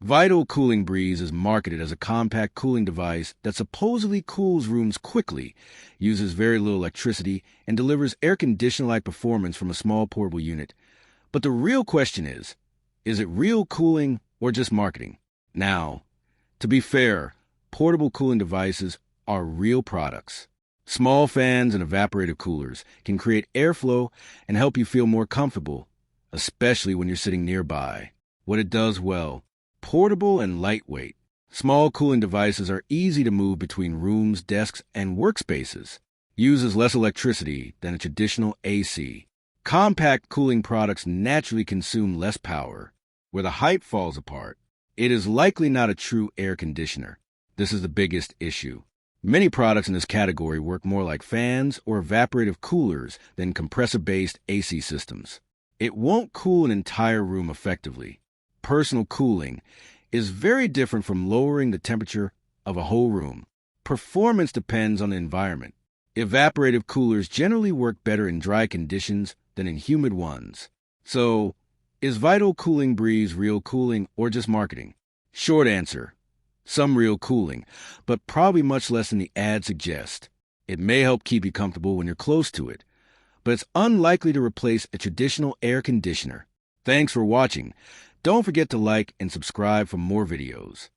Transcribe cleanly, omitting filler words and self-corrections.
Vital Cooling Breeze is marketed as a compact cooling device that supposedly cools rooms quickly, uses very little electricity, and delivers air conditioner-like performance from a small portable unit. But the real question is it real cooling or just marketing? Now, to be fair, portable cooling devices are real products. Small fans and evaporative coolers can create airflow and help you feel more comfortable, especially when you're sitting nearby. What it does well: portable and lightweight. Small cooling devices are easy to move between rooms, desks, and workspaces. Uses less electricity than a traditional AC. Compact cooling products naturally consume less power. Where the hype falls apart, it is likely not a true air conditioner. This is the biggest issue. Many products in this category work more like fans or evaporative coolers than compressor-based AC systems. It won't cool an entire room effectively. Personal cooling is very different from lowering the temperature of a whole room. Performance depends on the environment. Evaporative coolers generally work better in dry conditions than in humid ones. So, is Vital Cooling Breeze real cooling or just marketing? Short answer: some real cooling, but probably much less than the ad suggests. It may help keep you comfortable when you're close to it, but it's unlikely to replace a traditional air conditioner. Thanks for watching. Don't forget to like and subscribe for more videos.